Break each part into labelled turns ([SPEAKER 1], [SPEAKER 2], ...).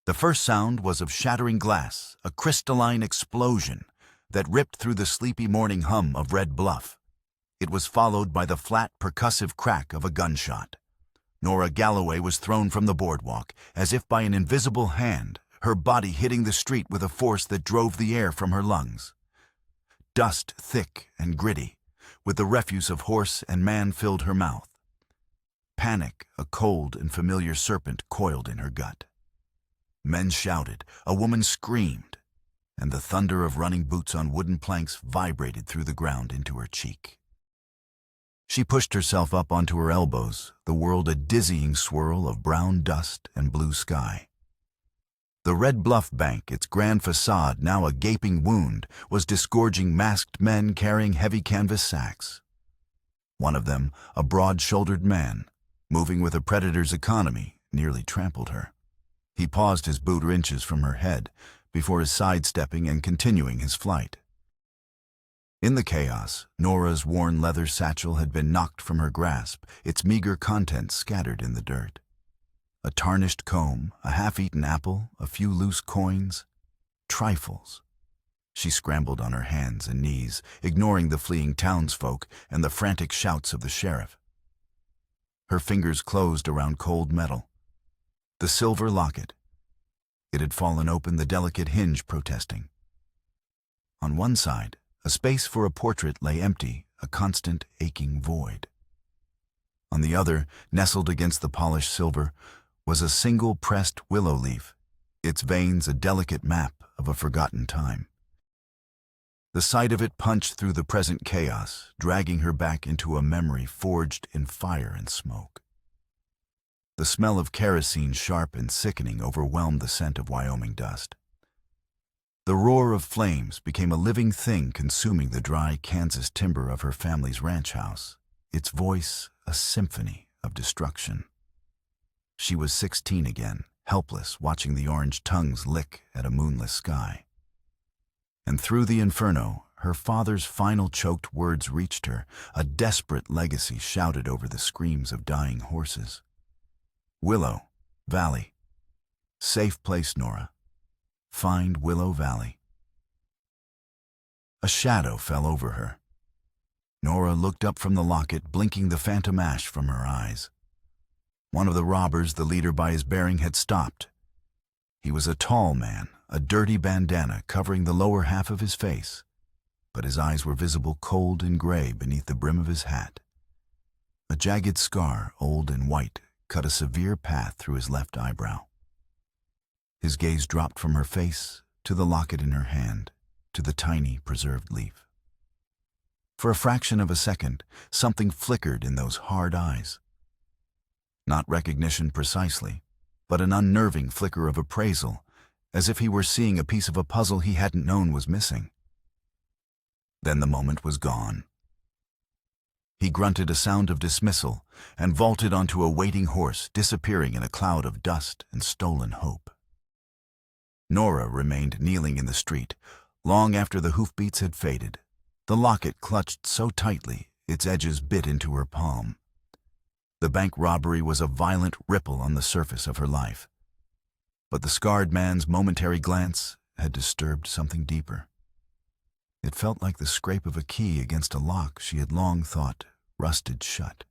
[SPEAKER 1] The first sound was of shattering glass, a crystalline explosion that ripped through the sleepy morning hum of Red Bluff. It was followed by the flat, percussive crack of a gunshot. Nora Galloway was thrown from the boardwalk, as if by an invisible hand, her body hitting the street with a force that drove the air from her lungs. Dust thick and gritty, with the refuse of horse and man filled her mouth. Panic, a cold and familiar serpent, coiled in her gut. Men shouted, a woman screamed, and the thunder of running boots on wooden planks vibrated through the ground into her cheek. She pushed herself up onto her elbows, the world a dizzying swirl of brown dust and blue sky. The Red Bluff Bank, its grand facade now a gaping wound, was disgorging masked men carrying heavy canvas sacks. One of them, a broad-shouldered man, moving with a predator's economy, nearly trampled her. He paused his boot inches from her head before sidestepping and continuing his flight. In the chaos, Nora's worn leather satchel had been knocked from her grasp, its meager contents scattered in the dirt. A tarnished comb, a half-eaten apple, a few loose coins. Trifles. She scrambled on her hands and knees, ignoring the fleeing townsfolk and the frantic shouts of the sheriff. Her fingers closed around cold metal. The silver locket. It had fallen open, the delicate hinge protesting. On one side, a space for a portrait lay empty, a constant, aching void. On the other, nestled against the polished silver, was a single pressed willow leaf, its veins a delicate map of a forgotten time. The sight of it punched through the present chaos, dragging her back into a memory forged in fire and smoke. The smell of kerosene, sharp and sickening, overwhelmed the scent of Wyoming dust. The roar of flames became a living thing consuming the dry Kansas timber of her family's ranch house, its voice a symphony of destruction. She was 16 again, helpless, watching the orange tongues lick at a moonless sky. And through the inferno, her father's final choked words reached her, a desperate legacy shouted over the screams of dying horses. Willow Valley. Safe place, Nora. Find Willow Valley. A shadow fell over her. Nora looked up from the locket, blinking the phantom ash from her eyes. One of the robbers, the leader by his bearing, had stopped. He was a tall man, a dirty bandana covering the lower half of his face, but his eyes were visible cold and gray beneath the brim of his hat. A jagged scar, old and white, cut a severe path through his left eyebrow. His gaze dropped from her face to the locket in her hand, to the tiny, preserved leaf. For a fraction of a second, something flickered in those hard eyes. Not recognition precisely, but an unnerving flicker of appraisal, as if he were seeing a piece of a puzzle he hadn't known was missing. Then the moment was gone. He grunted a sound of dismissal and vaulted onto a waiting horse, disappearing in a cloud of dust and stolen hope. Nora remained kneeling in the street, long after the hoofbeats had faded, the locket clutched so tightly its edges bit into her palm. The bank robbery was a violent ripple on the surface of her life, but the scarred man's momentary glance had disturbed something deeper. It felt like the scrape of a key against a lock she had long thought rusted shut.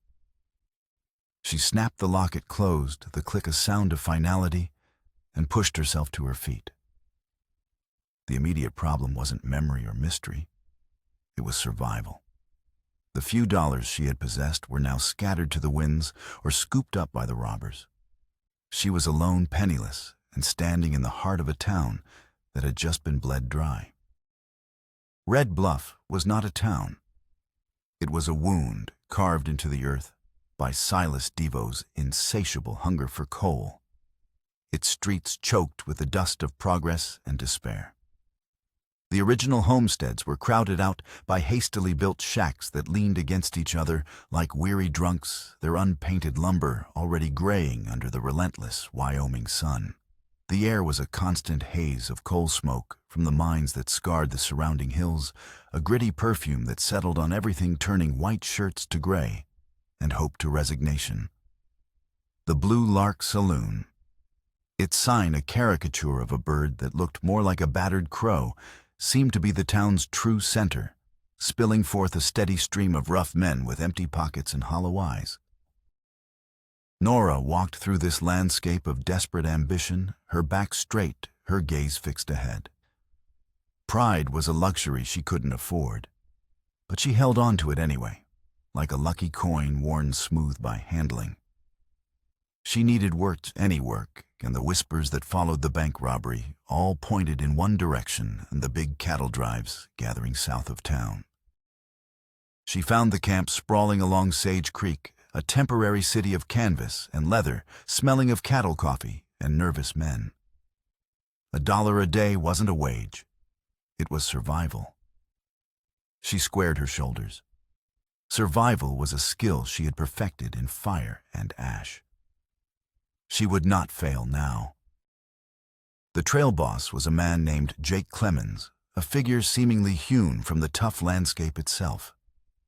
[SPEAKER 1] She snapped the locket closed, the click a sound of finality, and pushed herself to her feet. The immediate problem wasn't memory or mystery. It was survival. The few dollars she had possessed were now scattered to the winds or scooped up by the robbers. She was alone, penniless, and standing in the heart of a town that had just been bled dry. Red Bluff was not a town. It was a wound carved into the earth by Silas Devo's insatiable hunger for coal, its streets choked with the dust of progress and despair. The original homesteads were crowded out by hastily built shacks that leaned against each other like weary drunks, their unpainted lumber already graying under the relentless Wyoming sun. The air was a constant haze of coal smoke from the mines that scarred the surrounding hills, a gritty perfume that settled on everything, turning white shirts to gray and hope to resignation. The Blue Lark Saloon. Its sign, a caricature of a bird that looked more like a battered crow, seemed to be the town's true center, spilling forth a steady stream of rough men with empty pockets and hollow eyes. Nora walked through this landscape of desperate ambition, her back straight, her gaze fixed ahead. Pride was a luxury she couldn't afford, but she held on to it anyway, like a lucky coin worn smooth by handling. She needed work, any work, and the whispers that followed the bank robbery all pointed in one direction and the big cattle drives gathering south of town. She found the camp sprawling along Sage Creek, a temporary city of canvas and leather, smelling of cattle coffee and nervous men. $1 a day wasn't a wage. It was survival. She squared her shoulders. Survival was a skill she had perfected in fire and ash. She would not fail now. The trail boss was a man named Jake Clemens, a figure seemingly hewn from the tough landscape itself.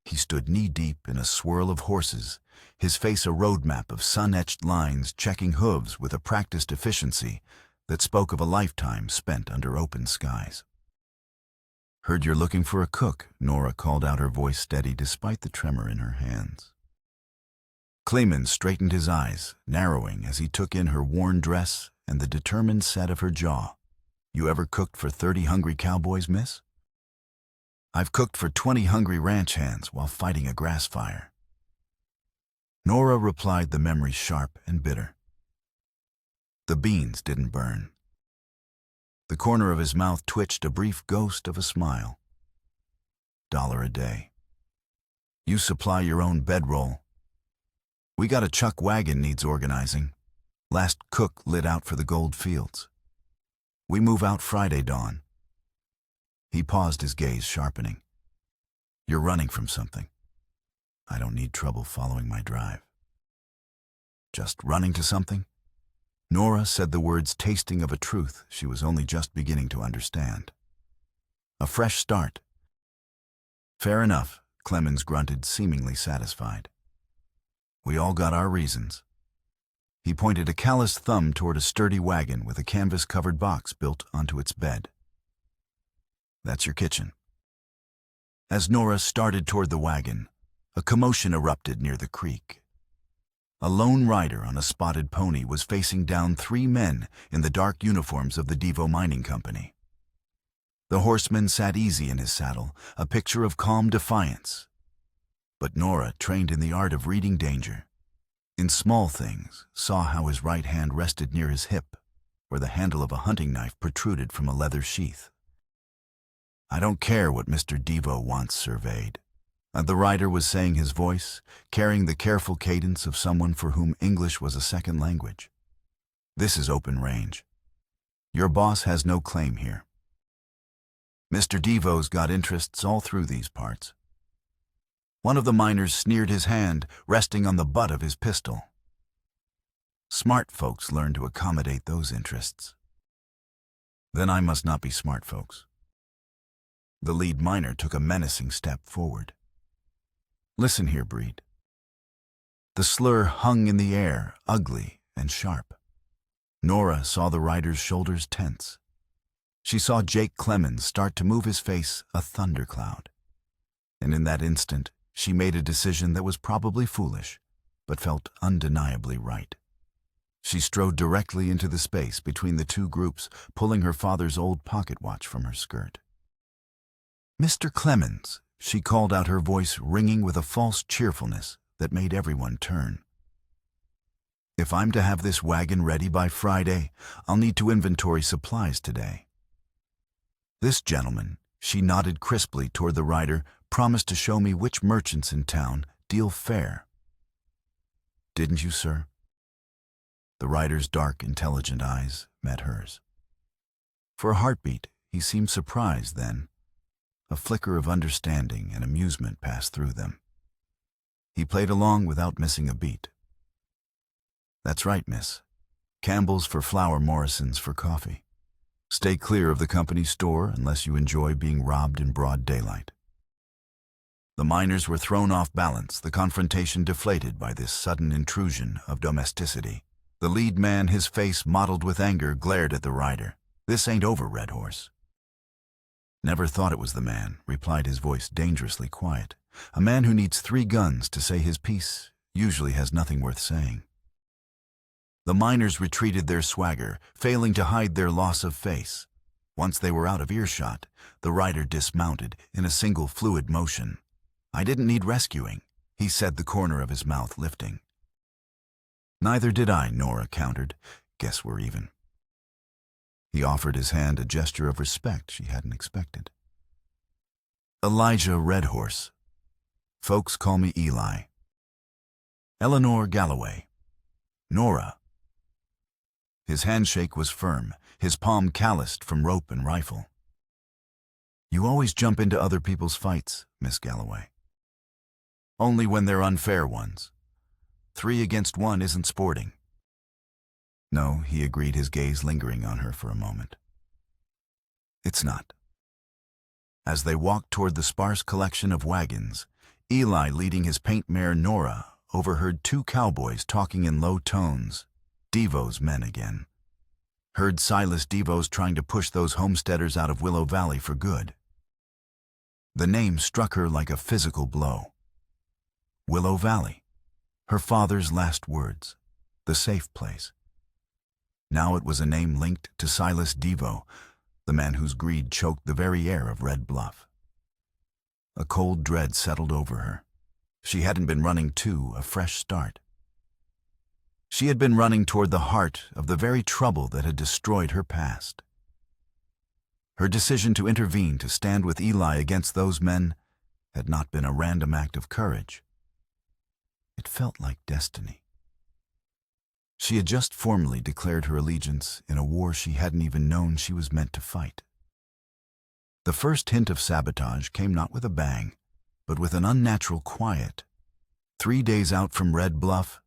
[SPEAKER 1] He stood knee-deep in a swirl of horses, his face a roadmap of sun-etched lines checking hooves with a practiced efficiency that spoke of a lifetime spent under open skies. "Heard you're looking for a cook," Nora called out, her voice steady despite the tremor in her hands. Clemens straightened his eyes, narrowing as he took in her worn dress and the determined set of her jaw. "You ever cooked for 30 hungry cowboys, miss?" "I've cooked for 20 hungry ranch hands while fighting a grass fire." Nora replied, the memory sharp and bitter. The beans didn't burn. The corner of his mouth twitched a brief ghost of a smile. $1 a day. You supply your own bedroll. We got a chuck wagon needs organizing. Last cook lit out for the gold fields. We move out Friday dawn. He paused, his gaze sharpening. You're running from something. I don't need trouble following my drive. Just running to something? Nora said the words tasting of a truth she was only just beginning to understand. A fresh start. Fair enough, Clemens grunted, seemingly satisfied. We all got our reasons. He pointed a calloused thumb toward a sturdy wagon with a canvas-covered box built onto its bed. That's your kitchen. As Nora started toward the wagon, a commotion erupted near the creek. A lone rider on a spotted pony was facing down 3 men in the dark uniforms of the Devo Mining Company. The horseman sat easy in his saddle, a picture of calm defiance. But Nora, trained in the art of reading danger, in small things, saw how his right hand rested near his hip, where the handle of a hunting knife protruded from a leather sheath. I don't care what Mr. Devo wants surveyed. The rider was saying, his voice carrying the careful cadence of someone for whom English was a second language. This is open range. Your boss has no claim here. Mr. Devo's got interests all through these parts. One of the miners sneered, his hand resting on the butt of his pistol. Smart folks learn to accommodate those interests. Then I must not be smart folks. The lead miner took a menacing step forward. Listen here, Breed. The slur hung in the air, ugly and sharp. Nora saw the rider's shoulders tense. She saw Jake Clemens start to move his face a thundercloud. And in that instant, she made a decision that was probably foolish, but felt undeniably right. She strode directly into the space between the two groups, pulling her father's old pocket watch from her skirt. Mr. Clemens, she called out, her voice ringing with a false cheerfulness that made everyone turn. If I'm to have this wagon ready by Friday, I'll need to inventory supplies today. This gentleman, she nodded crisply toward the rider, promised to show me which merchants in town deal fair. Didn't you, sir? The rider's dark, intelligent eyes met hers. For a heartbeat, he seemed surprised then. A flicker of understanding and amusement passed through them. He played along without missing a beat. That's right, miss. Campbell's for flour, Morrison's for coffee. Stay clear of the company store unless you enjoy being robbed in broad daylight. The miners were thrown off balance, the confrontation deflated by this sudden intrusion of domesticity. The lead man, his face mottled with anger, glared at the rider. "This ain't over, Red Horse." "Never thought it was the man," replied his voice dangerously quiet. "A man who needs 3 guns to say his piece usually has nothing worth saying." The miners retreated their swagger, failing to hide their loss of face. Once they were out of earshot, the rider dismounted in a single fluid motion. "I didn't need rescuing," he said, the corner of his mouth lifting. "Neither did I," Nora countered. "Guess we're even." He offered his hand, a gesture of respect she hadn't expected. "Elijah Red Horse. Folks call me Eli. Eleanor Galloway. Nora." His handshake was firm, his palm calloused from rope and rifle. "You always jump into other people's fights, Miss Galloway." "Only when they're unfair ones. 3 against 1 isn't sporting." "No," he agreed, his gaze lingering on her for a moment. "It's not." As they walked toward the sparse collection of wagons, Eli, leading his paint mare Nora, overheard 2 cowboys talking in low tones. Devo's men again. Heard Silas Devo's trying to push those homesteaders out of Willow Valley for good. The name struck her like a physical blow. Willow Valley. Her father's last words. The safe place. Now it was a name linked to Silas Devo, the man whose greed choked the very air of Red Bluff. A cold dread settled over her. She hadn't been running to a fresh start. She had been running toward the heart of the very trouble that had destroyed her past. Her decision to intervene, to stand with Eli against those men, had not been a random act of courage. It felt like destiny. She had just formally declared her allegiance in a war she hadn't even known she was meant to fight. The first hint of sabotage came not with a bang, but with an unnatural quiet. 3 days out from Red Bluff,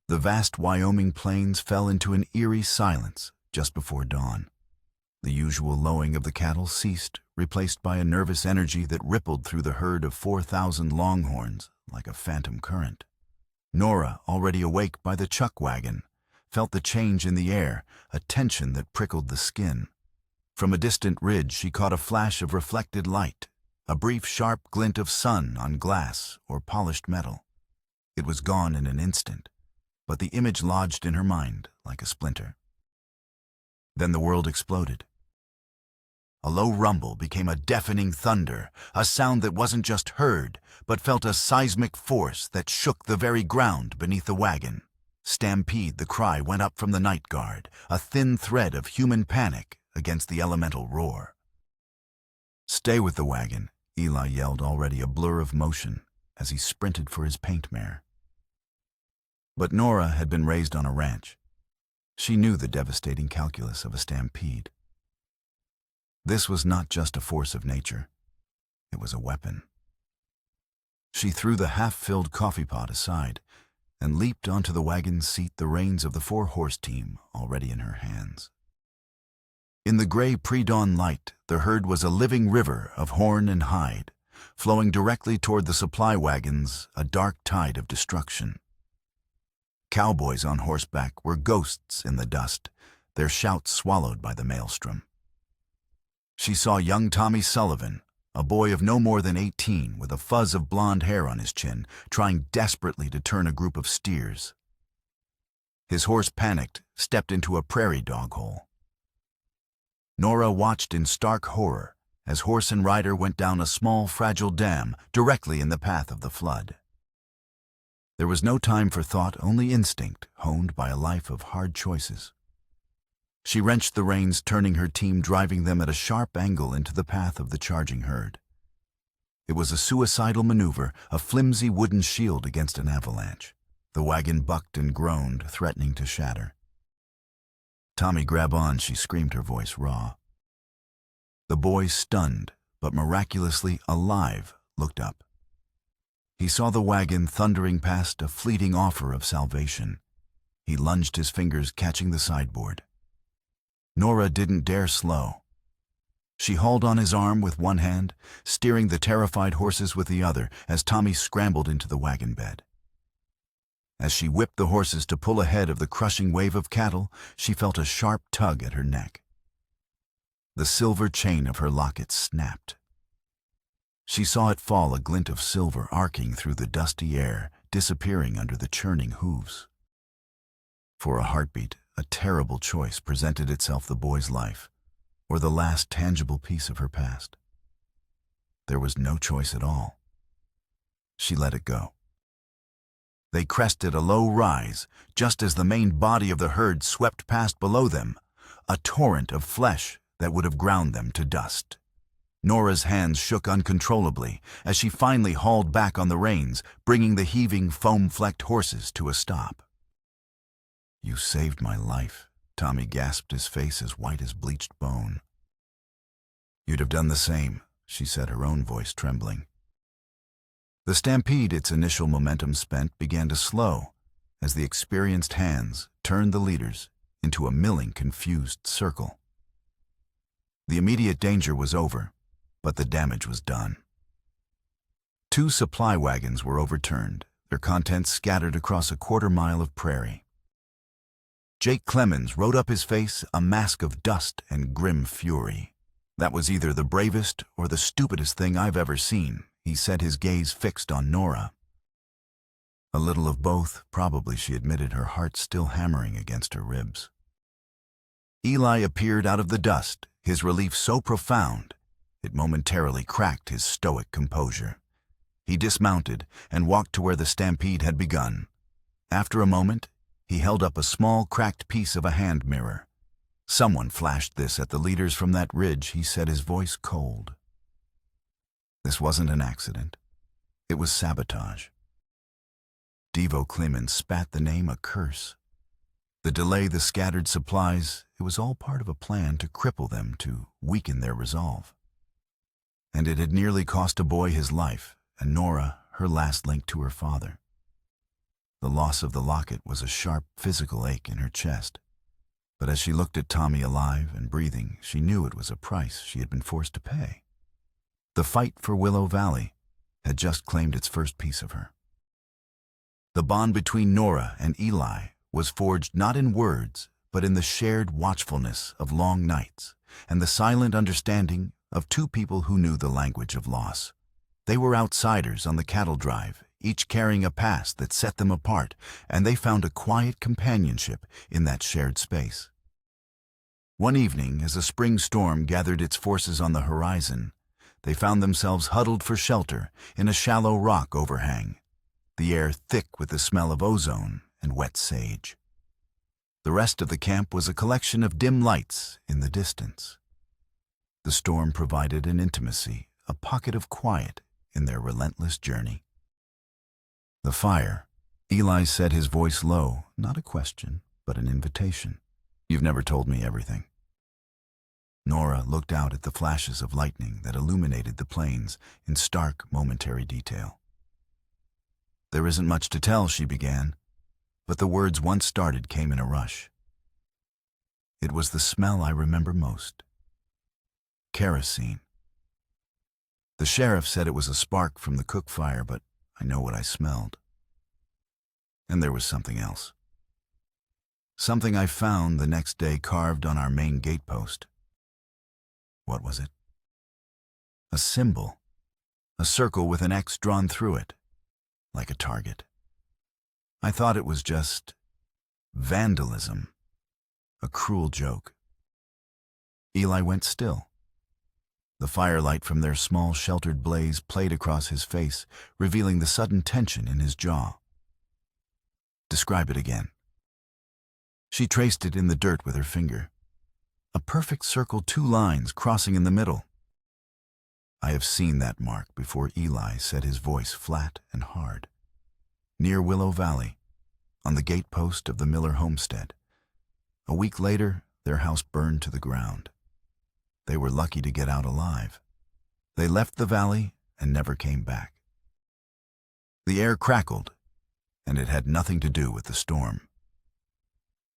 [SPEAKER 1] the vast Wyoming plains fell into an eerie silence just before dawn. The usual lowing of the cattle ceased, replaced by a nervous energy that rippled through the herd of 4,000 longhorns like a phantom current. Nora, already awake by the chuck wagon, felt the change in the air, a tension that prickled the skin. From a distant ridge she caught a flash of reflected light, a brief sharp glint of sun on glass or polished metal. It was gone in an instant, but the image lodged in her mind like a splinter. Then the world exploded. A low rumble became a deafening thunder, a sound that wasn't just heard, but felt a seismic force that shook the very ground beneath the wagon. Stampede, the cry went up from the night guard, a thin thread of human panic against the elemental roar. "Stay with the wagon," Eli yelled, already a blur of motion, as he sprinted for his paint mare. But Nora had been raised on a ranch. She knew the devastating calculus of a stampede. This was not just a force of nature. It was a weapon. She threw the half-filled coffee pot aside and leaped onto the wagon's seat, the reins of the 4-horse team already in her hands. In the gray pre-dawn light, the herd was a living river of horn and hide, flowing directly toward the supply wagons, a dark tide of destruction. Cowboys on horseback were ghosts in the dust, their shouts swallowed by the maelstrom. She saw young Tommy Sullivan, a boy of no more than 18 with a fuzz of blonde hair on his chin, trying desperately to turn a group of steers. His horse, panicked, stepped into a prairie dog hole. Nora watched in stark horror as horse and rider went down a small, fragile dam directly in the path of the flood. There was no time for thought, only instinct, honed by a life of hard choices. She wrenched the reins, turning her team, driving them at a sharp angle into the path of the charging herd. It was a suicidal maneuver, a flimsy wooden shield against an avalanche. The wagon bucked and groaned, threatening to shatter. "Tommy, grab on," she screamed, her voice raw. The boy, stunned, but miraculously alive, looked up. He saw the wagon thundering past a fleeting offer of salvation. He lunged, his fingers catching the sideboard. Nora didn't dare slow. She hauled on his arm with one hand, steering the terrified horses with the other as Tommy scrambled into the wagon bed. As she whipped the horses to pull ahead of the crushing wave of cattle, she felt a sharp tug at her neck. The silver chain of her locket snapped. She saw it fall, a glint of silver arcing through the dusty air, disappearing under the churning hooves. For a heartbeat, a terrible choice presented itself: the boy's life, or the last tangible piece of her past. There was no choice at all. She let it go. They crested a low rise, just as the main body of the herd swept past below them, a torrent of flesh that would have ground them to dust. Nora's hands shook uncontrollably as she finally hauled back on the reins, bringing the heaving, foam-flecked horses to a stop. "You saved my life," Tommy gasped, his face as white as bleached bone. "You'd have done the same," she said, her own voice trembling. The stampede, its initial momentum spent, began to slow as the experienced hands turned the leaders into a milling, confused circle. The immediate danger was over, but the damage was done. 2 supply wagons were overturned, their contents scattered across a quarter-mile of prairie. Jake Clemens rode up, his face a mask of dust and grim fury. "That was either the bravest or the stupidest thing I've ever seen," he said, his gaze fixed on Nora. "A little of both, probably," she admitted, her heart still hammering against her ribs. Eli appeared out of the dust, his relief so profound it momentarily cracked his stoic composure. He dismounted and walked to where the stampede had begun. After a moment, he held up a small, cracked piece of a hand mirror. "Someone flashed this at the leaders from that ridge," he said, his voice cold. This wasn't an accident. It was sabotage. Devo Clemens spat the name a curse. The delay, the scattered supplies, it was all part of a plan to cripple them, to weaken their resolve. And it had nearly cost a boy his life, and Nora her last link to her father. The loss of the locket was a sharp physical ache in her chest, but as she looked at Tommy alive and breathing, she knew it was a price she had been forced to pay. The fight for Willow Valley had just claimed its first piece of her. The bond between Nora and Eli was forged not in words, but in the shared watchfulness of long nights and the silent understanding of 2 people who knew the language of loss. They were outsiders on the cattle drive, each carrying a past that set them apart, and they found a quiet companionship in that shared space. One evening, as a spring storm gathered its forces on the horizon, they found themselves huddled for shelter in a shallow rock overhang, the air thick with the smell of ozone and wet sage. The rest of the camp was a collection of dim lights in the distance. The storm provided an intimacy, a pocket of quiet in their relentless journey. "The fire," Eli said, his voice low, not a question, but an invitation. "You've never told me everything." Nora looked out at the flashes of lightning that illuminated the plains in stark, momentary detail. "There isn't much to tell," she began, but the words once started came in a rush. "It was the smell I remember most. Kerosene. The sheriff said it was a spark from the cook fire, but I know what I smelled. And there was something else. Something I found the next day carved on our main gatepost." What was it? A symbol, a circle with an X drawn through it, like a target. I thought it was just vandalism, a cruel joke. Eli went still. The firelight from their small sheltered blaze played across his face, revealing the sudden tension in his jaw. "Describe it again." She traced it in the dirt with her finger. A perfect circle, 2 lines crossing in the middle. "I have seen that mark before," Eli said, his voice flat and hard. "Near Willow Valley, on the gatepost of the Miller homestead. A week later, their house burned to the ground. They were lucky to get out alive. They left the valley and never came back." The air crackled, and it had nothing to do with the storm.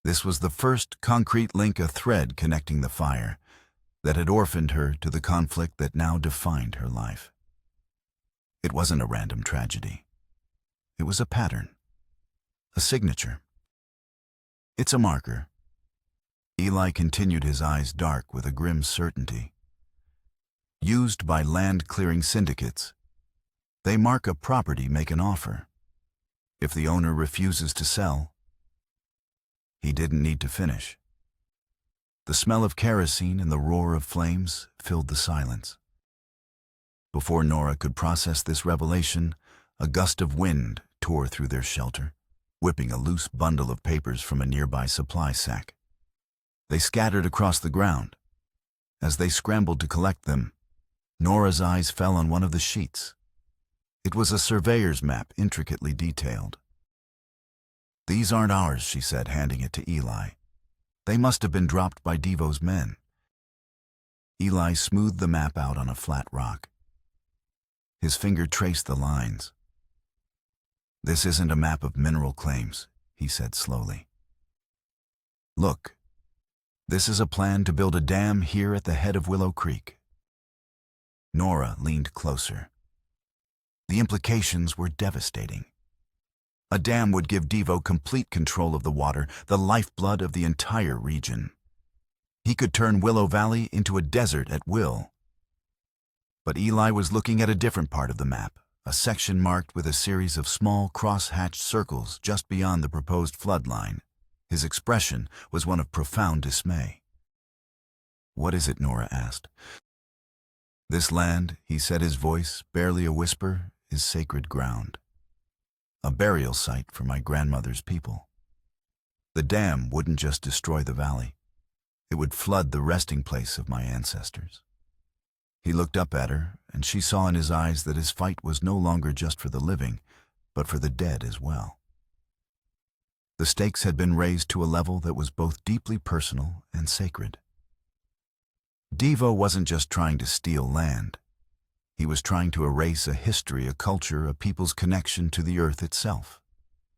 [SPEAKER 1] This was the first concrete link, a thread connecting the fire that had orphaned her to the conflict that now defined her life. It wasn't a random tragedy. It was a pattern. a signature. It's a marker. Eli continued, his eyes dark with a grim certainty. Used by land-clearing syndicates. They mark a property, make an offer. If the owner refuses to sell, he didn't need to finish. The smell of kerosene and the roar of flames filled the silence. Before Nora could process this revelation, a gust of wind tore through their shelter, whipping a loose bundle of papers from a nearby supply sack. They scattered across the ground. As they scrambled to collect them, Nora's eyes fell on one of the sheets. It was a surveyor's map, intricately detailed. "These aren't ours," she said, handing it to Eli. "They must have been dropped by Devo's men." Eli smoothed the map out on a flat rock. His finger traced the lines. "This isn't a map of mineral claims," he said slowly. "Look, this is a plan to build a dam here at the head of Willow Creek." Nora leaned closer. The implications were devastating. A dam would give Devo complete control of the water, the lifeblood of the entire region. He could turn Willow Valley into a desert at will. But Eli was looking at a different part of the map, a section marked with a series of small cross-hatched circles just beyond the proposed flood line. His expression was one of profound dismay. "What is it?" Nora asked. "This land," he said, his voice barely a whisper, "is sacred ground. A burial site for my grandmother's people. The dam wouldn't just destroy the valley. It would flood the resting place of my ancestors." He looked up at her, and she saw in his eyes that his fight was no longer just for the living, but for the dead as well. The stakes had been raised to a level that was both deeply personal and sacred. Devo wasn't just trying to steal land. He was trying to erase a history, a culture, a people's connection to the earth itself.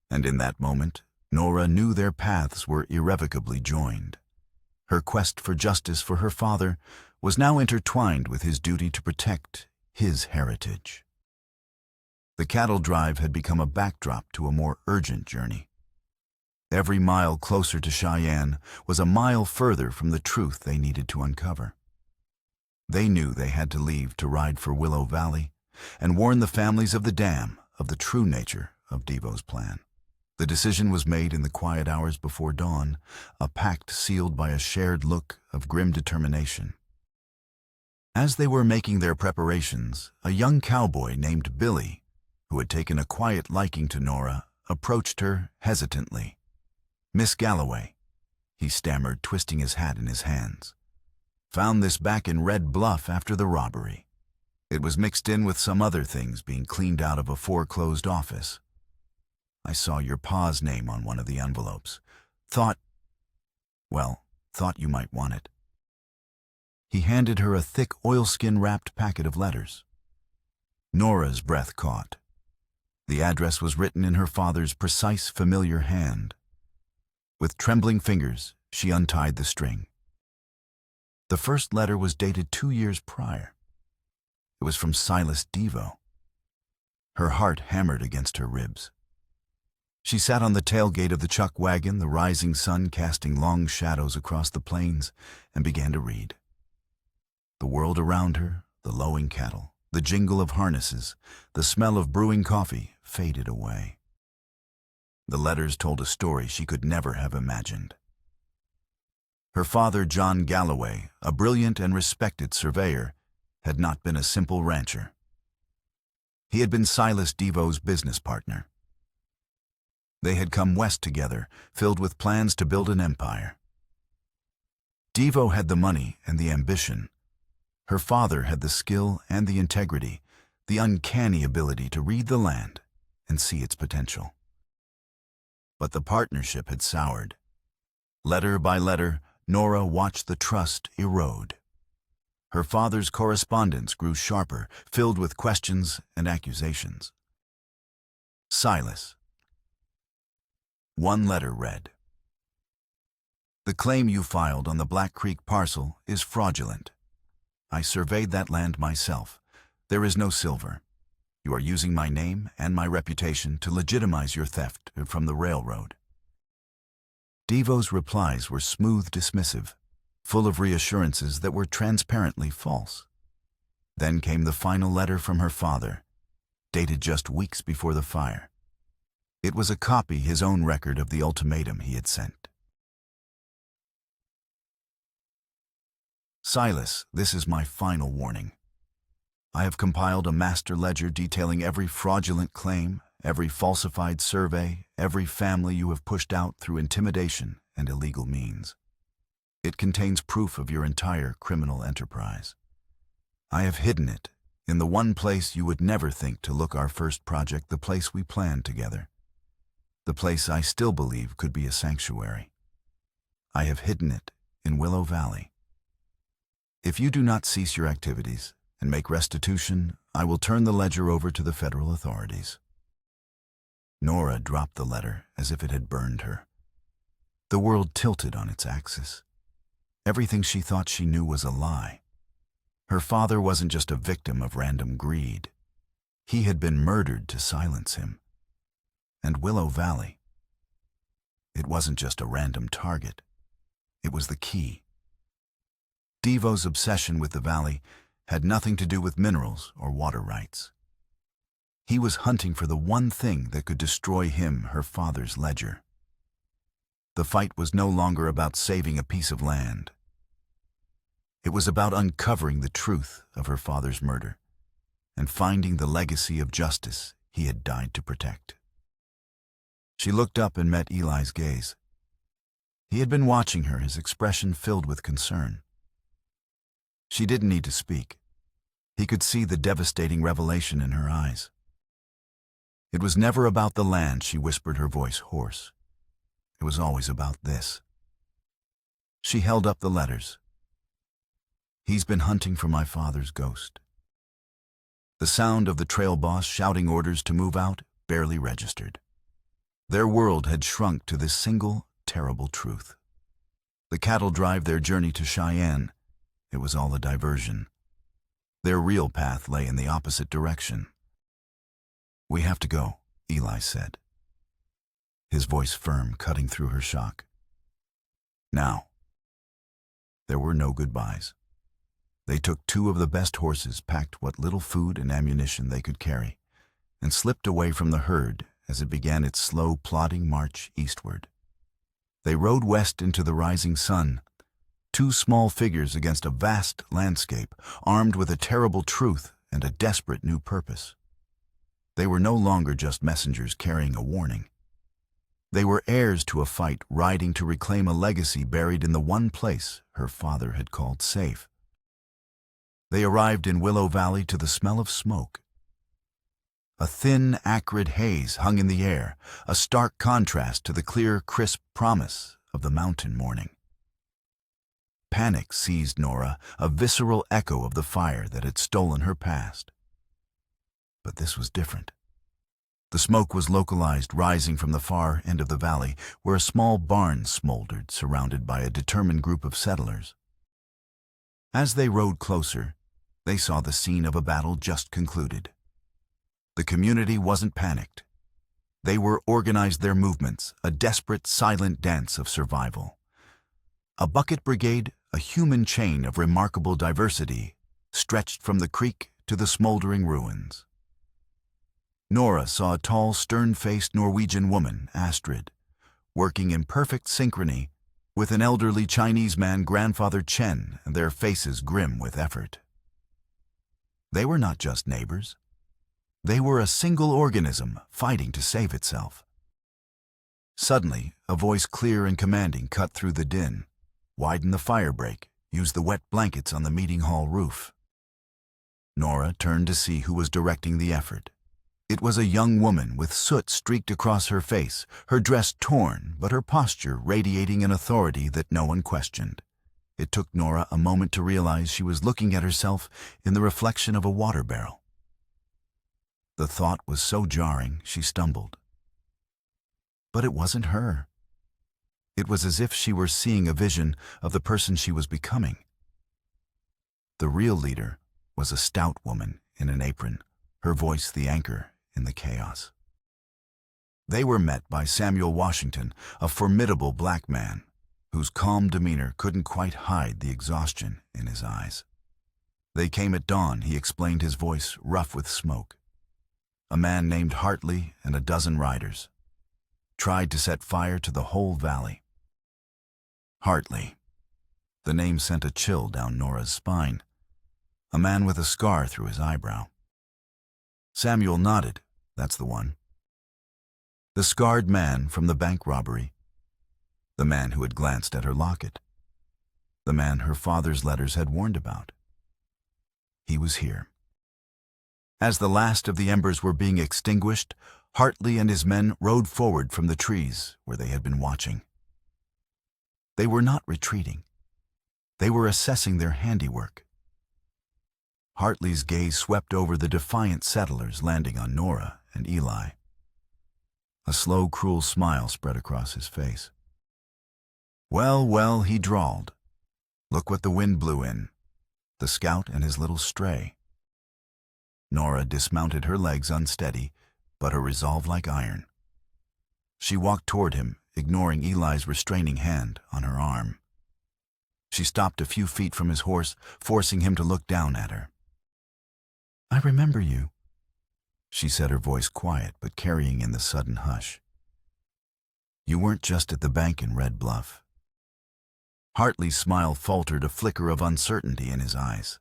[SPEAKER 1] And in that moment, Nora knew their paths were irrevocably joined. Her quest for justice for her father was now intertwined with his duty to protect his heritage. The cattle drive had become a backdrop to a more urgent journey. Every mile closer to Cheyenne was a mile further from the truth they needed to uncover. They knew they had to leave to ride for Willow Valley and warn the families of the dam of the true nature of Devo's plan. The decision was made in the quiet hours before dawn, a pact sealed by a shared look of grim determination. As they were making their preparations, a young cowboy named Billy, who had taken a quiet liking to Nora, approached her hesitantly. "Miss Galloway," he stammered, twisting his hat in his hands. "Found this back in Red Bluff after the robbery. It was mixed in with some other things being cleaned out of a foreclosed office. I saw your pa's name on one of the envelopes. Thought you might want it." He handed her a thick oilskin-wrapped packet of letters. Nora's breath caught. The address was written in her father's precise, familiar hand. With trembling fingers, she untied the string. The first letter was dated 2 years prior. It was from Silas Devo. Her heart hammered against her ribs. She sat on the tailgate of the chuck wagon, the rising sun casting long shadows across the plains, and began to read. The world around her, the lowing cattle, the jingle of harnesses, the smell of brewing coffee faded away. The letters told a story she could never have imagined. Her father, John Galloway, a brilliant and respected surveyor, had not been a simple rancher. He had been Silas Devo's business partner. They had come west together, filled with plans to build an empire. Devo had the money and the ambition. Her father had the skill and the integrity, the uncanny ability to read the land and see its potential. But the partnership had soured. Letter by letter, Nora watched the trust erode. Her father's correspondence grew sharper, filled with questions and accusations. Silas. One letter read, "The claim you filed on the Black Creek parcel is fraudulent. I surveyed that land myself. There is no silver. You are using my name and my reputation to legitimize your theft from the railroad." Devo's replies were smooth dismissive, full of reassurances that were transparently false. Then came the final letter from her father, dated just weeks before the fire. It was a copy, his own record of the ultimatum he had sent. "Silas, this is my final warning. I have compiled a master ledger detailing every fraudulent claim, every falsified survey, every family you have pushed out through intimidation and illegal means. It contains proof of your entire criminal enterprise. I have hidden it in the one place you would never think to look, our first project, the place we planned together. The place I still believe could be a sanctuary. I have hidden it in Willow Valley. If you do not cease your activities and make restitution, I will turn the ledger over to the federal authorities." Nora dropped the letter as if it had burned her. The world tilted on its axis. Everything she thought she knew was a lie. Her father wasn't just a victim of random greed. He had been murdered to silence him. And Willow Valley, it wasn't just a random target. It was the key. Devo's obsession with the valley had nothing to do with minerals or water rights. He was hunting for the one thing that could destroy him, her father's ledger. The fight was no longer about saving a piece of land. It was about uncovering the truth of her father's murder and finding the legacy of justice he had died to protect. She looked up and met Eli's gaze. He had been watching her, his expression filled with concern. She didn't need to speak. He could see the devastating revelation in her eyes. "It was never about the land," she whispered, her voice hoarse. "It was always about this." She held up the letters. "He's been hunting for my father's ghost." The sound of the trail boss shouting orders to move out barely registered. Their world had shrunk to this single, terrible truth. The cattle drive their journey to Cheyenne. It was all a diversion. Their real path lay in the opposite direction. "We have to go," Eli said, his voice firm, cutting through her shock. "Now." There were no goodbyes. They took 2 of the best horses, packed what little food and ammunition they could carry, and slipped away from the herd as it began its slow, plodding march eastward. They rode west into the rising sun, 2 small figures against a vast landscape, armed with a terrible truth and a desperate new purpose. They were no longer just messengers carrying a warning. They were heirs to a fight, riding to reclaim a legacy buried in the one place her father had called safe. They arrived in Willow Valley to the smell of smoke. A thin, acrid haze hung in the air, a stark contrast to the clear, crisp promise of the mountain morning. Panic seized Nora, a visceral echo of the fire that had stolen her past. But this was different. The smoke was localized, rising from the far end of the valley, where a small barn smoldered, surrounded by a determined group of settlers. As they rode closer, they saw the scene of a battle just concluded. The community wasn't panicked. They were organized, their movements, a desperate, silent dance of survival. A bucket brigade, a human chain of remarkable diversity, stretched from the creek to the smoldering ruins. Nora saw a tall, stern-faced Norwegian woman, Astrid, working in perfect synchrony with an elderly Chinese man, Grandfather Chen, their faces grim with effort. They were not just neighbors. They were a single organism fighting to save itself. Suddenly, a voice clear and commanding cut through the din. "Widen the fire break. Use the wet blankets on the meeting hall roof." Nora turned to see who was directing the effort. It was a young woman with soot streaked across her face, her dress torn, but her posture radiating an authority that no one questioned. It took Nora a moment to realize she was looking at herself in the reflection of a water barrel. The thought was so jarring, she stumbled. But it wasn't her. It was as if she were seeing a vision of the person she was becoming. The real leader was a stout woman in an apron, her voice the anchor in the chaos. They were met by Samuel Washington, a formidable black man, whose calm demeanor couldn't quite hide the exhaustion in his eyes. They came at dawn, he explained, his voice rough with smoke. A man named Hartley and a dozen riders tried to set fire to the whole valley. Hartley. The name sent a chill down Nora's spine. A man with a scar through his eyebrow. Samuel nodded. That's the one. The scarred man from the bank robbery. The man who had glanced at her locket. The man her father's letters had warned about. He was here. As the last of the embers were being extinguished, Hartley and his men rode forward from the trees where they had been watching. They were not retreating. They were assessing their handiwork. Hartley's gaze swept over the defiant settlers landing on Nora and Eli. A slow, cruel smile spread across his face. "Well, well," he drawled. "Look what the wind blew in. The scout and his little stray." Nora dismounted, her legs unsteady, but her resolve like iron. She walked toward him, ignoring Eli's restraining hand on her arm. She stopped a few feet from his horse, forcing him to look down at her. "I remember you," she said, her voice quiet but carrying in the sudden hush. "You weren't just at the bank in Red Bluff." Hartley's smile faltered, a flicker of uncertainty in his eyes.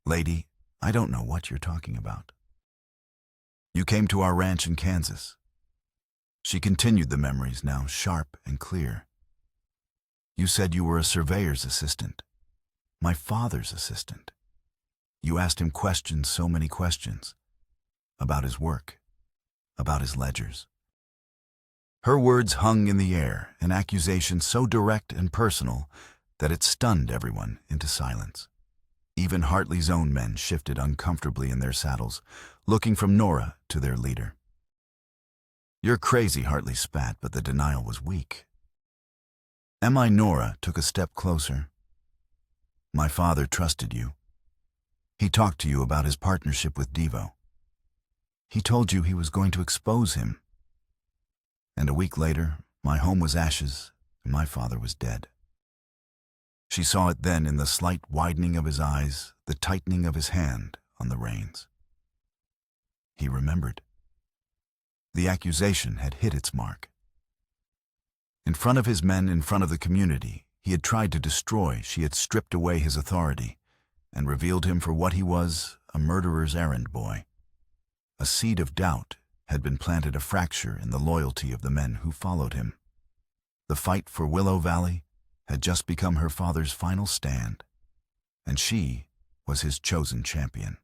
[SPEAKER 1] "Lady, I don't know what you're talking about." "You came to our ranch in Kansas." She continued the memories, now sharp and clear. "You said you were a surveyor's assistant, my father's assistant. You asked him questions, so many questions, about his work, about his ledgers." Her words hung in the air, an accusation so direct and personal that it stunned everyone into silence. Even Hartley's own men shifted uncomfortably in their saddles, looking from Nora to their leader. "You're crazy," Hartley spat, but the denial was weak. "Am I?" Nora took a step closer. "My father trusted you. He talked to you about his partnership with Devo. He told you he was going to expose him. And a week later, my home was ashes and my father was dead." She saw it then in the slight widening of his eyes, the tightening of his hand on the reins. He remembered. The accusation had hit its mark. In front of his men, in front of the community, he had tried to destroy, she had stripped away his authority and revealed him for what he was, a murderer's errand boy. A seed of doubt had been planted, a fracture in the loyalty of the men who followed him. The fight for Willow Valley had just become her father's final stand, and she was his chosen champion.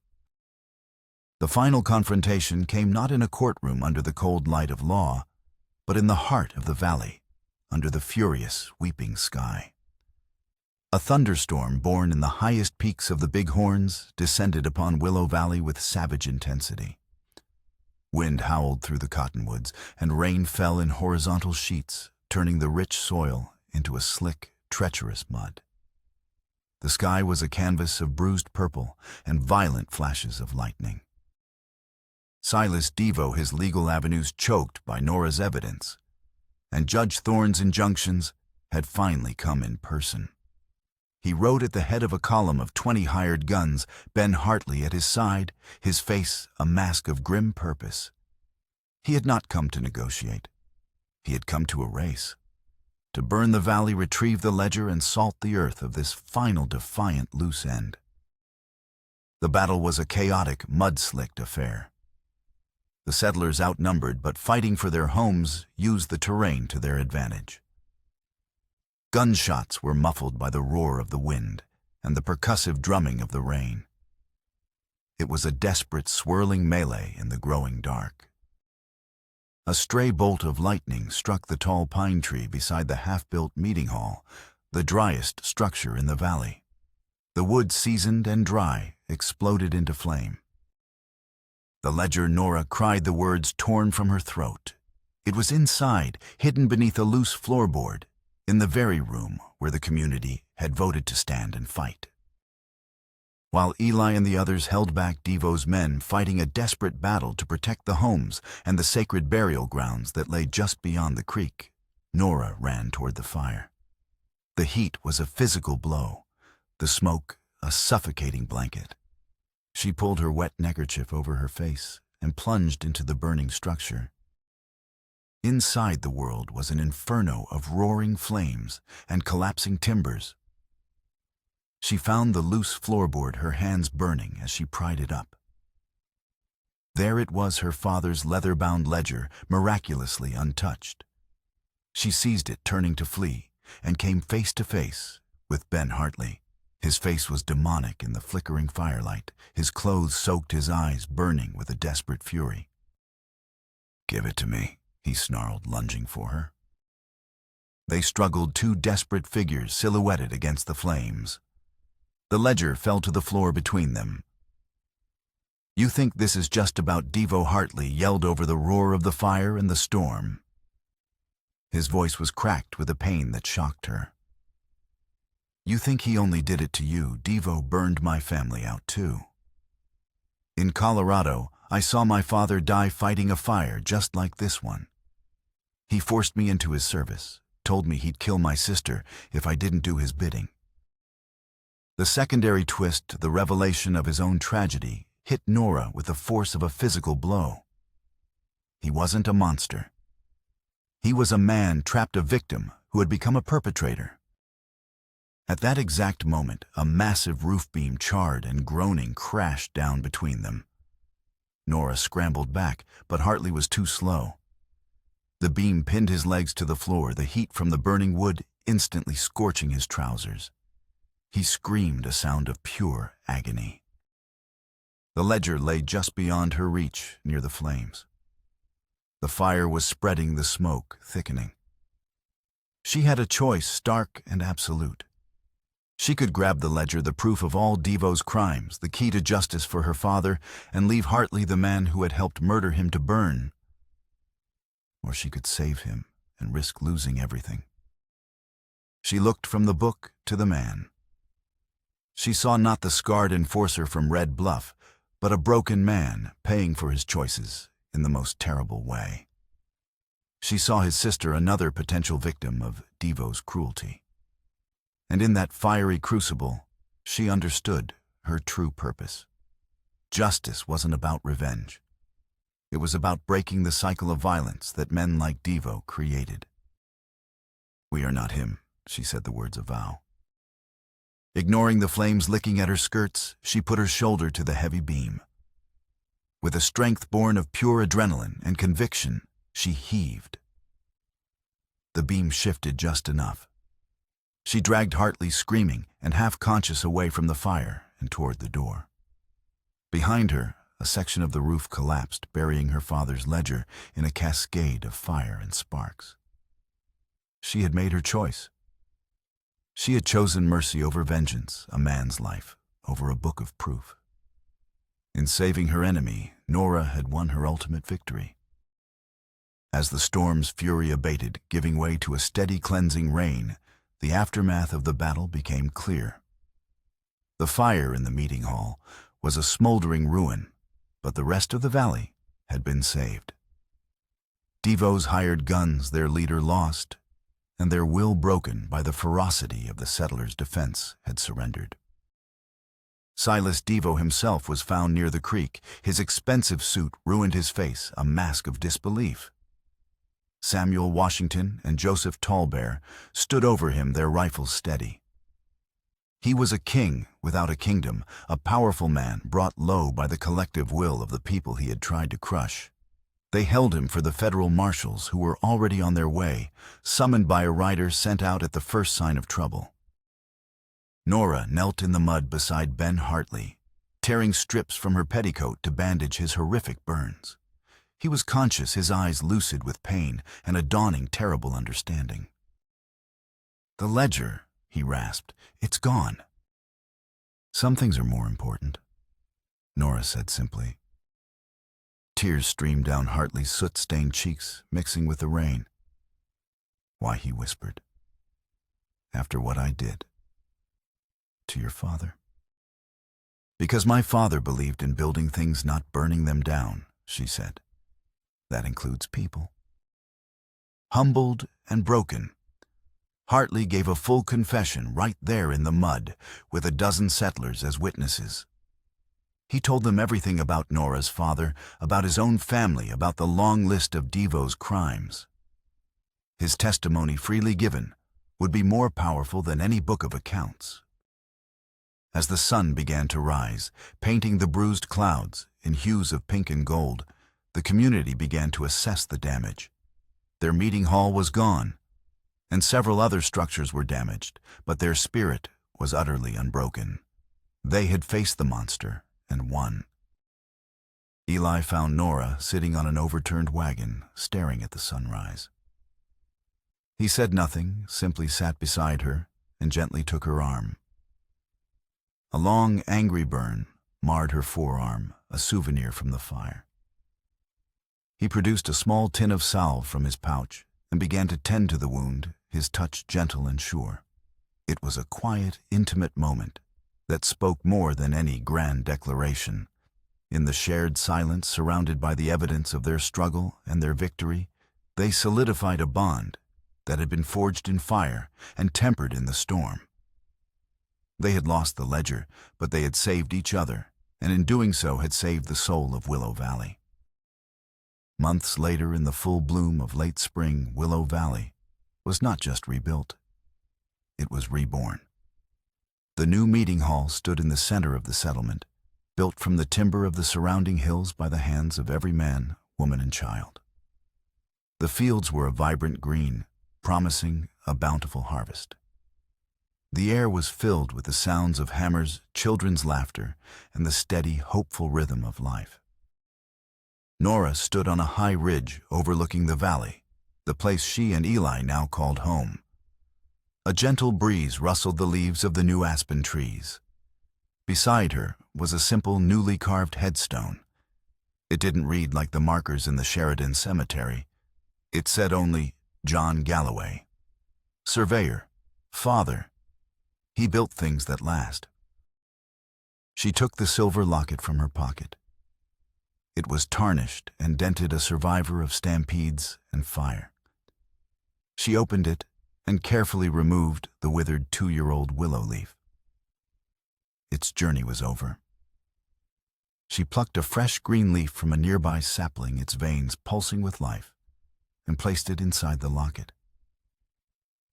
[SPEAKER 1] The final confrontation came not in a courtroom under the cold light of law, but in the heart of the valley, under the furious, weeping sky. A thunderstorm born in the highest peaks of the Bighorns descended upon Willow Valley with savage intensity. Wind howled through the cottonwoods, and rain fell in horizontal sheets, turning the rich soil into a slick, treacherous mud. The sky was a canvas of bruised purple and violent flashes of lightning. Silas Devo, his legal avenues choked by Nora's evidence, and Judge Thorne's injunctions had finally come in person. He rode at the head of a column of 20 hired guns, Ben Hartley at his side, his face a mask of grim purpose. He had not come to negotiate. He had come to erase, to burn the valley, retrieve the ledger, and salt the earth of this final defiant loose end. The battle was a chaotic, mud-slicked affair. The settlers, outnumbered but fighting for their homes, used the terrain to their advantage. Gunshots were muffled by the roar of the wind and the percussive drumming of the rain. It was a desperate, swirling melee in the growing dark. A stray bolt of lightning struck the tall pine tree beside the half-built meeting hall, the driest structure in the valley. The wood, seasoned and dry, exploded into flame. The ledger, Nora cried the words torn from her throat. It was inside, hidden beneath a loose floorboard, in the very room where the community had voted to stand and fight. while Eli and the others held back Devo's men, fighting a desperate battle to protect the homes and the sacred burial grounds that lay just beyond the creek. Nora ran toward the fire. The heat was a physical blow, the smoke a suffocating blanket. She pulled her wet neckerchief over her face and plunged into the burning structure. Inside the world was an inferno of roaring flames and collapsing timbers. She found the loose floorboard, her hands burning as she pried it up. There it was, her father's leather-bound ledger, miraculously untouched. She seized it, turning to flee, and came face to face with Ben Hartley. His face was demonic in the flickering firelight, his clothes soaked, his eyes burning with a desperate fury. "Give it to me," he snarled, lunging for her. They struggled, two desperate figures silhouetted against the flames. The ledger fell to the floor between them. "You think this is just about Devo?" Hartley yelled over the roar of the fire and the storm. His voice was cracked with a pain that shocked her. "You think he only did it to you? Devo burned my family out too. In Colorado, I saw my father die fighting a fire just like this one. He forced me into his service, told me he'd kill my sister if I didn't do his bidding." The secondary twist, the revelation of his own tragedy, hit Nora with the force of a physical blow. He wasn't a monster. He was a man trapped, a victim who had become a perpetrator. At that exact moment, a massive roof beam, charred and groaning, crashed down between them. Nora scrambled back, but Hartley was too slow. The beam pinned his legs to the floor, the heat from the burning wood instantly scorching his trousers. He screamed, a sound of pure agony. The ledger lay just beyond her reach, near the flames. The fire was spreading, the smoke thickening. She had a choice, stark and absolute. She could grab the ledger, the proof of all Devo's crimes, the key to justice for her father, and leave Hartley, the man who had helped murder him, to burn. Or she could save him and risk losing everything. She looked from the book to the man. She saw not the scarred enforcer from Red Bluff, but a broken man paying for his choices in the most terrible way. She saw his sister, another potential victim of Devo's cruelty. And in that fiery crucible, she understood her true purpose. Justice wasn't about revenge. It was about breaking the cycle of violence that men like Devo created. "We are not him," she said the words of vow. Ignoring the flames licking at her skirts, she put her shoulder to the heavy beam. With a strength born of pure adrenaline and conviction, she heaved. The beam shifted just enough. She dragged Hartley, screaming and half-conscious, away from the fire and toward the door. Behind her, a section of the roof collapsed, burying her father's ledger in a cascade of fire and sparks. She had made her choice. She had chosen mercy over vengeance, a man's life over a book of proof. In saving her enemy, Nora had won her ultimate victory. As the storm's fury abated, giving way to a steady cleansing rain, the aftermath of the battle became clear. The fire in the meeting hall was a smoldering ruin, but the rest of the valley had been saved. Devo's hired guns, their leader lost, and their will broken by the ferocity of the settlers' defense, had surrendered. Silas Devo himself was found near the creek. His expensive suit ruined his face, a mask of disbelief. Samuel Washington and Joseph Tallbear stood over him, their rifles steady. He was a king without a kingdom, a powerful man brought low by the collective will of the people he had tried to crush. They held him for the federal marshals, who were already on their way, summoned by a rider sent out at the first sign of trouble. Nora knelt in the mud beside Ben Hartley, tearing strips from her petticoat to bandage his horrific burns. He was conscious, his eyes lucid with pain and a dawning terrible understanding. "The ledger," he rasped. "It's gone." "Some things are more important," Nora said simply. Tears streamed down Hartley's soot-stained cheeks, mixing with the rain. "Why," he whispered, "after what I did to your father?" Because my father believed in building things, not burning them down, she said. That includes people. Humbled and broken, Hartley gave a full confession right there in the mud, with a dozen settlers as witnesses. He told them everything about Nora's father, about his own family, about the long list of Devo's crimes. His testimony, freely given, would be more powerful than any book of accounts. As the sun began to rise, painting the bruised clouds in hues of pink and gold, the community began to assess the damage. Their meeting hall was gone, and several other structures were damaged, but their spirit was utterly unbroken. They had faced the monster and won. Eli found Nora sitting on an overturned wagon, staring at the sunrise. He said nothing, simply sat beside her and gently took her arm. A long, angry burn marred her forearm, a souvenir from the fire. He produced a small tin of salve from his pouch and began to tend to the wound, his touch gentle and sure. It was a quiet, intimate moment that spoke more than any grand declaration. In the shared silence, surrounded by the evidence of their struggle and their victory, they solidified a bond that had been forged in fire and tempered in the storm. They had lost the ledger, but they had saved each other, and in doing so had saved the soul of Willow Valley. Months later, in the full bloom of late spring, Willow Valley was not just rebuilt, it was reborn. The new meeting hall stood in the center of the settlement, built from the timber of the surrounding hills by the hands of every man, woman, and child. The fields were a vibrant green, promising a bountiful harvest. The air was filled with the sounds of hammers, children's laughter, and the steady, hopeful rhythm of life. Nora stood on a high ridge overlooking the valley, the place she and Eli now called home. A gentle breeze rustled the leaves of the new aspen trees. Beside her was a simple, newly carved headstone. It didn't read like the markers in the Sheridan Cemetery. It said only, John Galloway. Surveyor, father. He built things that last. She took the silver locket from her pocket. It was tarnished and dented, a survivor of stampedes and fire. She opened it and carefully removed the withered 2-year-old willow leaf. Its journey was over. She plucked a fresh green leaf from a nearby sapling, its veins pulsing with life, and placed it inside the locket.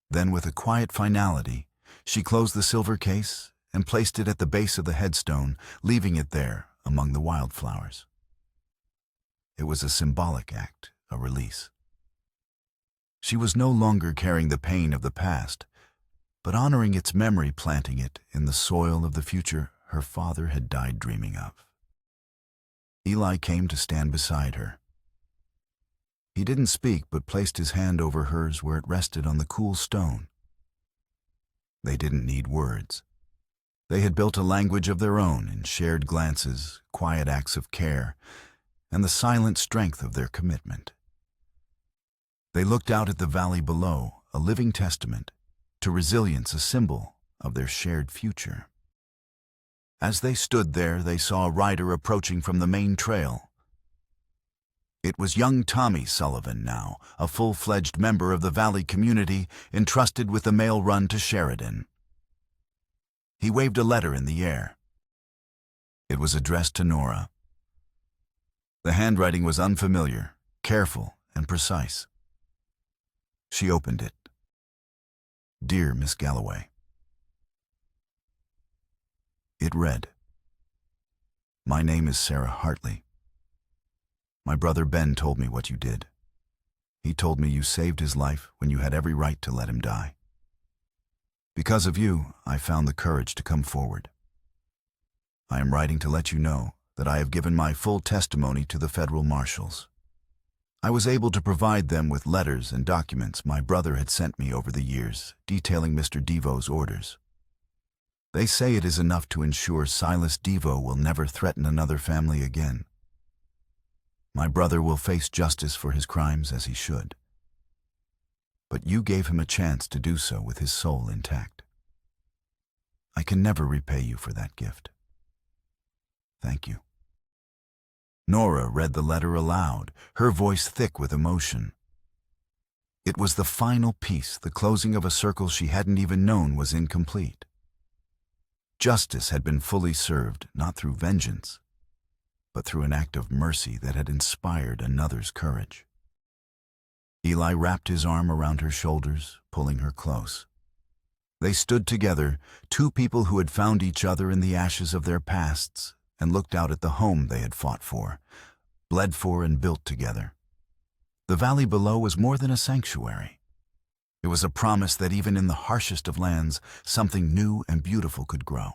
[SPEAKER 1] Then, with a quiet finality, she closed the silver case and placed it at the base of the headstone, leaving it there among the wildflowers. It was a symbolic act, a release. She was no longer carrying the pain of the past, but honoring its memory, planting it in the soil of the future her father had died dreaming of. Eli came to stand beside her. He didn't speak, but placed his hand over hers where it rested on the cool stone. They didn't need words. They had built a language of their own in shared glances, quiet acts of care, and the silent strength of their commitment. They looked out at the valley below, a living testament to resilience, a symbol of their shared future. As they stood there, they saw a rider approaching from the main trail. It was young Tommy Sullivan now, a full-fledged member of the valley community, entrusted with the mail run to Sheridan. He waved a letter in the air. It was addressed to Nora. The handwriting was unfamiliar, careful, and precise. She opened it. Dear Miss Galloway. It read, My name is Sarah Hartley. My brother Ben told me what you did. He told me you saved his life when you had every right to let him die. Because of you, I found the courage to come forward. I am writing to let you know that I have given my full testimony to the federal marshals. I was able to provide them with letters and documents my brother had sent me over the years, detailing Mr. Devo's orders. They say it is enough to ensure Silas Devo will never threaten another family again. My brother will face justice for his crimes, as he should. But you gave him a chance to do so with his soul intact. I can never repay you for that gift. Thank you." Nora read the letter aloud, her voice thick with emotion. It was the final piece, the closing of a circle she hadn't even known was incomplete. Justice had been fully served, not through vengeance, but through an act of mercy that had inspired another's courage. Eli wrapped his arm around her shoulders, pulling her close. They stood together, two people who had found each other in the ashes of their pasts, and looked out at the home they had fought for, bled for and built together. The valley below was more than a sanctuary. It was a promise that even in the harshest of lands, something new and beautiful could grow.